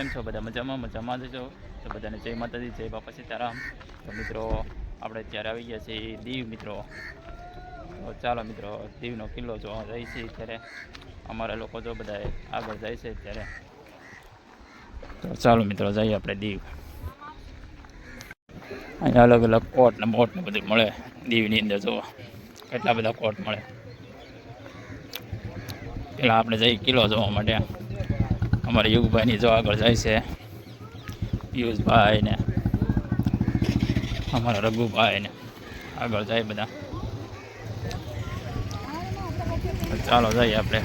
કેમ છો બધા? મજામાં જજો. તો બધાને જય માતાજી, જય બાપા સીતારામ. તો મિત્રો આપણે અત્યારે આવી ગયા છીએ દીવ મિત્રો. તો ચાલો મિત્રો, દીવનો કિલ્લો જોવા જાય છે ત્યારે અમારા લોકો જો બધા આગળ જાય છે ત્યારે. તો ચાલો મિત્રો જઈએ આપણે દીવ. અહીંયા અલગ અલગ કોટ ને બોટ ને બધું મળે દીવની અંદર. જોવા કેટલા બધા કોટ મળે. પેલા આપણે જઈએ કિલ્લો જોવા માટે. અમારા યુગભાઈની જો આગળ જાય છે, પિયુષભાઈ ને અમારા રઘુભાઈ ને આગળ જાય બધા. ચાલો જઈએ આપણે.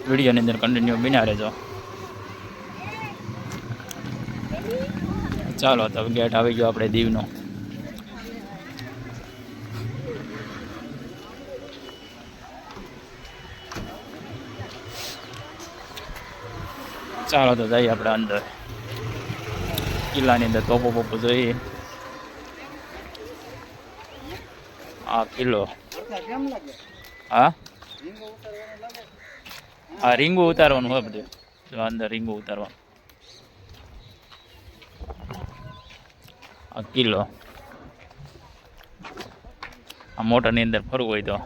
વિડીયોની અંદર કન્ટિન્યુ બિના રહેજો. ચાલો તો ગેટ આવી ગયો આપણે દીવનો. ચાલો તો જઈએ આપણે અંદર. કિલ્લાની અંદર તોપો બોપો જોઈએ. આ કિલ્લો હા હા રીંગું ઉતારવાનું હોય બધું. જો અંદર રીંગું ઉતારવાનું. આ કિલ્લો આ મોટરની અંદર ફરવું હોય તો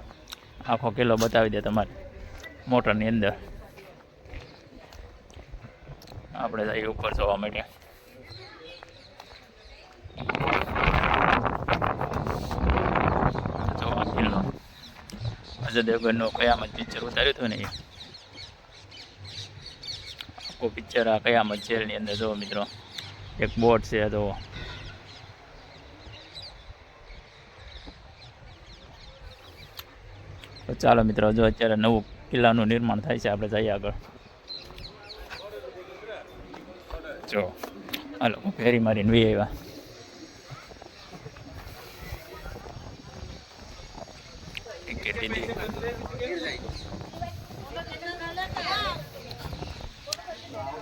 આખો કિલ્લો બતાવી દે તમારે મોટરની અંદર. આપણે જઈએ ઉપર જવા માટે. જોવા કિલ્લો અજય દેવગનનો કયામત પિક્ચર ઉતાર્યું હતું ને એ આખું પિક્ચર આ કયામત જેલની અંદર. જો મિત્રો એક બોટ છે. તો ચાલો મિત્રો, જો અત્યારે નવું કિલ્લાનું નિર્માણ થાય છે. આપણે જઈએ આગળ. જો આ લોકો ફેરી મારીને વી આવ્યા. ટિકિટ લીધી.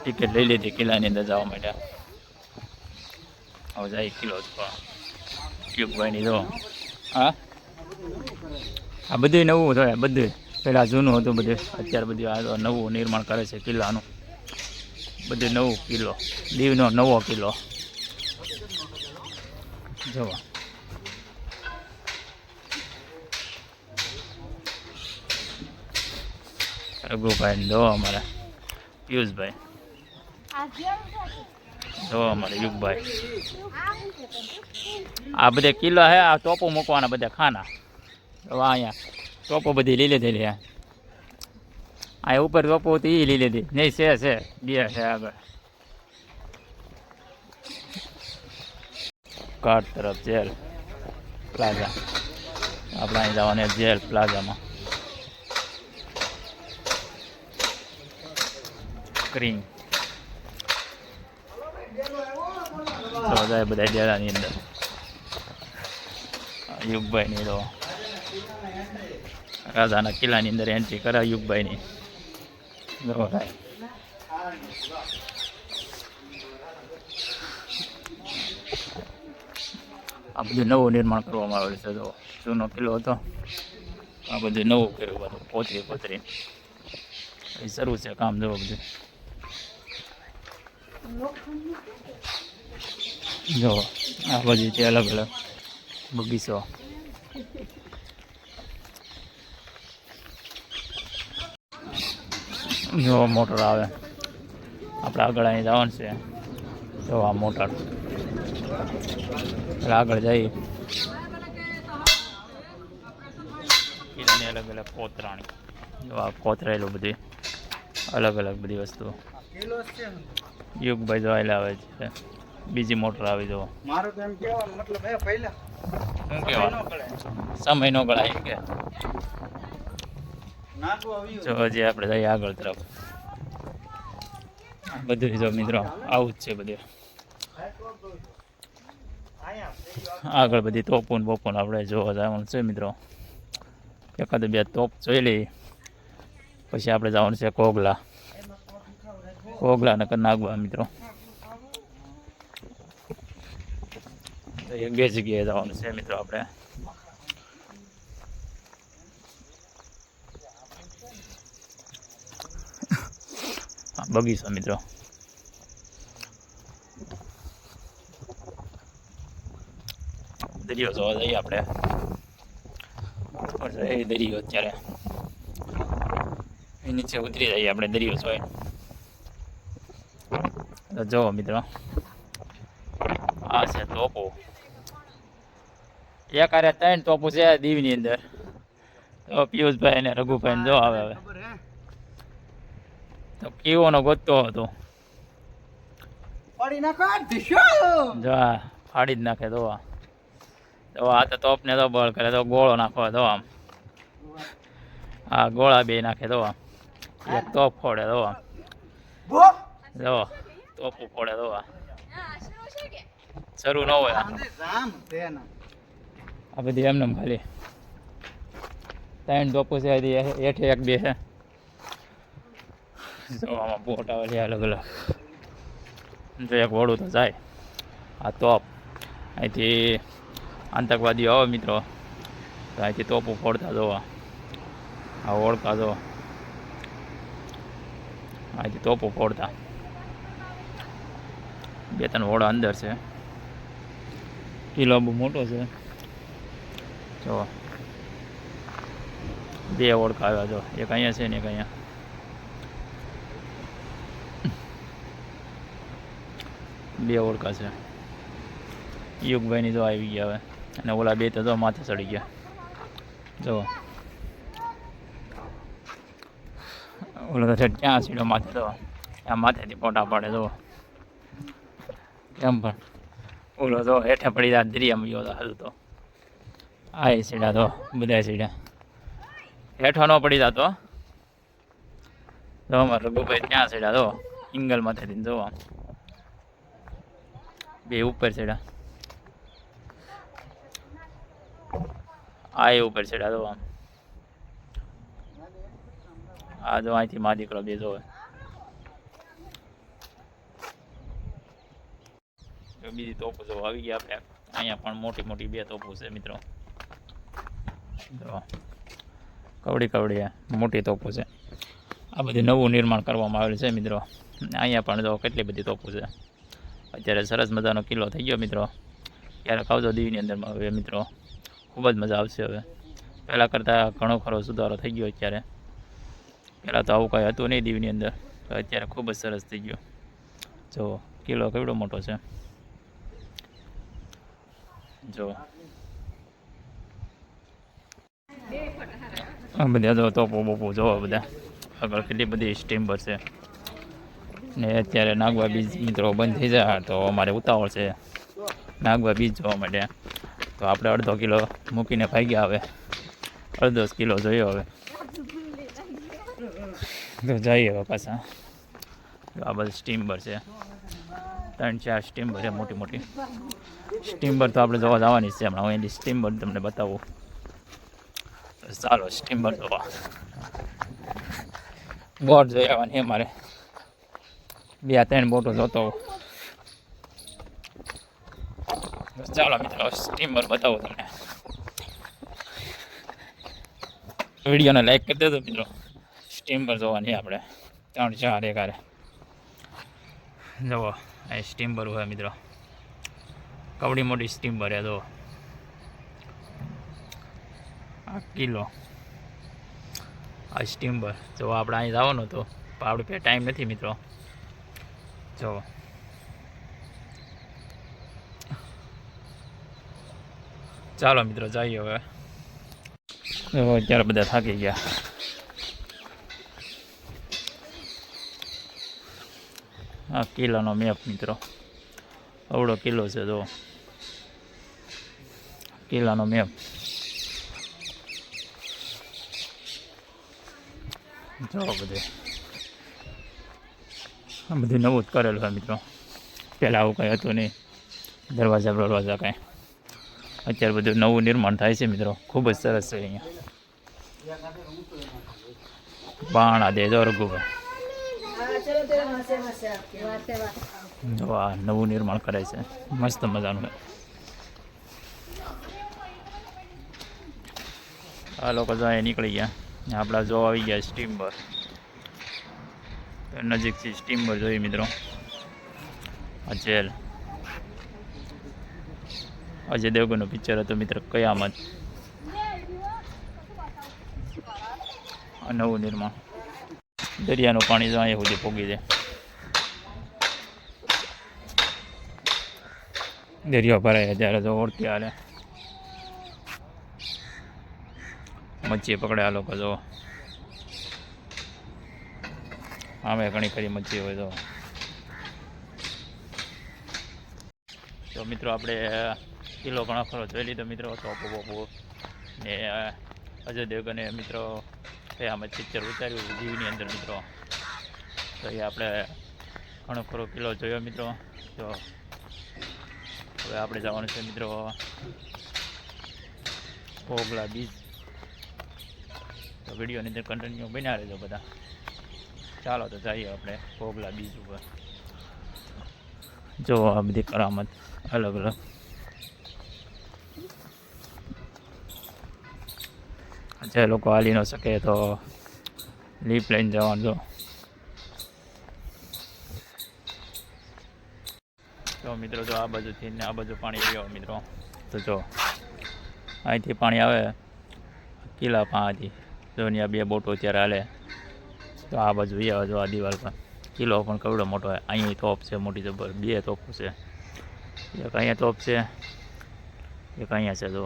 ટિકિટ લઈ લીધી કિલ્લાની અંદર જવા માટે. હવે જાય કિલ્લો યુગભાઈની. જો હા આ બધું નવું થાય. બધું પહેલાં જૂનું હતું બધું. અત્યારે બધું આ નવું નિર્માણ કરે છે કિલ્લાનું. બધું નવું કિલ્લો, દીવનો નવો કિલ્લો. જોવા રઘુભાઈ જો અમારા પિયુષભાઈ, જો અમારા યુગભાઈ. આ બધા કિલ્લો હે. આ ટોપો મૂકવાના બધા ખાના. અહીંયા ટોપો બધી લીલી થયેલી. આ ઉપર ટોપો હતી એ લીલી હતી નહીં. છે બે છે આગળ. ઘાટ તરફ જેલ પ્લાઝા. આપણે અહીં જવાનું જેલ પ્લાઝામાં. ક્રીમ તો જાય બધા ડેરાની અંદર. યુગભાઈની તો રાજાના કિલ્લાની અંદર એન્ટ્રી કરાવ યુગભાઈની. આ બધું નવું નિર્માણ કરવામાં આવેલું છે. તો જૂનો કિલ્લો હતો, આ બધું નવું કર્યું. બધું પોતરી એ શરૂ છે કામ. જવું બધું જો આ બધી છે અલગ અલગ બગીચો. જો મોટર આવે. આપણે આગળ અહીં જવાનું છે. જો આ મોટર આગળ જઈ કિલ્લાની અલગ અલગ કોતરાણી. જો આ કોતરાયેલું બધી અલગ અલગ બધી વસ્તુ. યુગભાઈ જોવાયેલા આવે છે. બીજી મોટર આવી. જો મારું તો એમ કહેવાનું મતલબ હે પહેલા શું કહેવાનું સમય નો ગળાય કે જો હજી આપણે જઈએ આગળ તરફ. બધું જો મિત્રો આવું જ છે બધું. આગળ બધી તોપો ને બોપો આપણે જોવા જવાનું છે મિત્રો. એકાદ બે તોપ જોઈ લઈએ પછી આપણે જવાનું છે કોગલા. કોગલા ને નાગવા મિત્રો. બે જગ્યાએ જવાનું છે મિત્રો આપણે. બગીચો મિત્રો. દરિયો જોવા જઈએ આપણે. એ દરિયો અત્યારે નીચે ઉતરી જઈએ આપણે દરિયો જોઈ. તો જો મિત્રો આ છે તોપો. એક આરે 3 તોપો છે દીવની અંદર. તો પિયુષભાઈ અને રઘુભાઈ જો આવે હવે તો કેવોનો ગોતતો હતો. જો ફાડી જ નાખે તો આ તો તોપને તો બળ કરે તો ગોળો નાખો તો આમ આ ગોળા બે નાખે તો એક તોપ ફોડે તો જો તોપું ફોડે તો શરૂ ન હોય આ બધી એમને ખાલી 3 તોપો છે હેઠે એક બે છે. જો આમાં બોટ આવે છે અલગ અલગ. જો એક વડું તો જાય આ તોપ અહીંથી આતંકવાદીઓ આવે મિત્રો તો અહીંથી તોપું ફોડતા જોવા આ ઓળખા જો અહીંથી તોપું ફોડતા 2-3 વડા અંદર છે. કિલ્લો બહુ મોટો છે. જો 2 ઓળખા આવ્યા જો એક અહીંયા છે ને એક અહીંયા. બે ઓળખા છે. યુગભાઈની જો આવી ગયા હવે અને ઓલા 2 તો જો માથે ચડી ગયા. જો ઓલો તો ક્યાં સીડો માથે તો આ માથેથી ફોટા પાડે જો કેમ પણ ઓલો તો હેઠે પડી જાય દરિયામાં ગયો હતો તો આ સીડા તો બધા સીડા હેઠો ન પડી જતો. તો અમારે રઘુભાઈ ત્યાં સીડા તો ઇંગલ માથેથી જોવા 2 ઉપર સીડા આ ઉપર સીડા તો આમ આ જો અહીંથી મા દીકરો 2 જોવે. બીજી તોપો જો આવી ગયા આપણે. અહીંયા પણ મોટી મોટી 2 તોપો છે મિત્રો. જો કવડી મોટી તોપો છે. આ બધી નવું નિર્માણ કરવામાં આવેલું છે મિત્રો. અહીંયા પણ જો કેટલી બધી તોપો છે. અત્યારે સરસ મજાનો કિલ્લો થઈ ગયો મિત્રો. ક્યારેક આવજો દીવની અંદરમાં હવે મિત્રો. ખૂબ જ મજા આવશે હવે. પહેલાં કરતાં ઘણો ખરો સુધારો થઈ ગયો અત્યારે. પહેલાં તો આવું કંઈ હતું નહીં દીવની અંદર. તો અત્યારે ખૂબ જ સરસ થઈ ગયો. જો કિલ્લો કેવડો મોટો છે જો. આ બધા જો તોપો બોપો જોવા બધા આગળ કેટલી બધી સ્ટીમર છે ને. અત્યારે નાગવા બીજ મિત્રો બંધ થઈ જાય તો અમારે ઉતાવળ છે નાગવા બીજ જોવા માટે. તો આપણે 1/2 કિલો મૂકીને ભાગ્યા હવે 1/2 કિલો જોયો હવે તો જઈએ હવે પાછા. આ બધી સ્ટીમર છે 3-4 સ્ટીમર છે મોટી મોટી સ્ટીમર. તો આપણે જોવા જવાની છે હમણાં. હું એની સ્ટીમર તમને બતાવું. ચાલો સ્ટીમર જોવા બોટ જોઈ આવવાની અમારે 2-3 બોટો જોતો. ચાલો મિત્રો સ્ટીમર બતાવો તમને. વિડીયોને લાઈક કરી દેજો મિત્રો. સ્ટીમર જોવાની આપણે 3-4 એકારે જુઓ. આ સ્ટીમર હોય મિત્રો. કવડી મોટી સ્ટીમર હે જો આ કિલો આ સ્ટીમર. જો આપણે અહીં જવાનું તો આપણે पे ટાઈમ નથી મિત્રો. જો ચાલો મિત્રો જઈએ હવે. અત્યારે બધા થાકી ગયા. આ કિલ્લાનો મેપ મિત્રો. અવડો કિલ્લો છે જો કિલ્લાનો મેપ. જો બધું નવું જ કરેલું હોય મિત્રો. પહેલાં આવું કંઈ હતું નહીં. દરવાજા કાંઈ. અત્યારે બધું નવું નિર્માણ થાય છે મિત્રો. ખૂબ જ સરસ છે અહીંયા. બાણા દે જો રઘુભાઈ. જો આ નવું નિર્માણ કરે છે મસ્ત મજાનું. આ લોકો જો નીકળી ગયા. આપણા જો આવી ગયા સ્ટીમર. તો નજીકથી સ્ટીમર જોઈ મિત્રો. આ જેલ અજય દેવગનનું પિક્ચર હતું મિત્રો કયામત. આ નવું નિર્માણ. દરિયાનું પાણી જો અહીંયા સુધી પોગી જાય. દરિયો ભરાય ત્યારે તો ઓળખી હાલે. મચ્છી પકડે આ લોકો જો. આમે ઘણી ખરી મચ્છી હોય તો મિત્રો આપણે કિલો ઘણો ખરો જોઈ લીધો મિત્રો. ટોપો બોપો ને અજય દેવગને મિત્રો આમાં પિક્ચર ઉતાર્યું દીવની અંદર મિત્રો. તો એ આપણે ઘણો ખરો કિલો જોયો મિત્રો. તો હવે આપણે જવાનું છે મિત્રો પોગલા બીચ. તો વિડીયોની અંદર કન્ટિન્યુ બન્યા રહેજો બધા. ચાલો તો જઈએ આપણે પોગલા બીચ ઉપર. જો આ બધી કરામત અલગ અલગ. જે લોકો હાલી ન શકે તો લીપ લઈને જવાનું. તો મિત્રો જો આ બાજુથી ને આ બાજુ પાણી આવ્યો મિત્રો. તો જો અહીંથી પાણી આવે કિલ્લા પાસેથી. જો ત્યાં 2 બોટો અત્યારે હાલે. તો આ બાજુ આવે જો આ દિવાલ પર કિલ્લો પણ કેવડો મોટો હોય. અહીંયા તોપ છે મોટી જબર. 2 તોપો છે. એક અહીંયા તોપ છે, એક અહીંયા છે. જો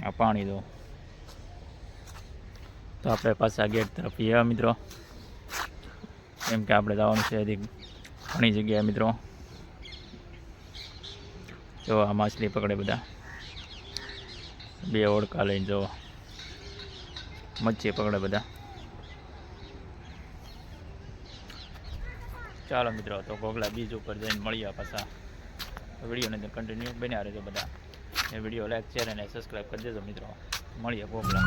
આ પાણી દો. તો આપણે પાછા ગેટ તરફ આવ્યા મિત્રો. કેમ કે આપણે જવાનું છે હજી ઘણી જગ્યાએ મિત્રો. જો આ માછલી પકડે બધા. 2 ઓળકા લઈને જો મચ્છી પકડે બધા. ચાલો મિત્રો તો પોગલા બીચ ઉપર જઈને મળીએ પાછા. વિડીયોને કન્ટિન્યુ બન્યા રહેજો બધા. એ વિડીયો લાઈક શેર અને સબસ્ક્રાઈબ કરી દેજો મિત્રો. મળીએ પોગલા.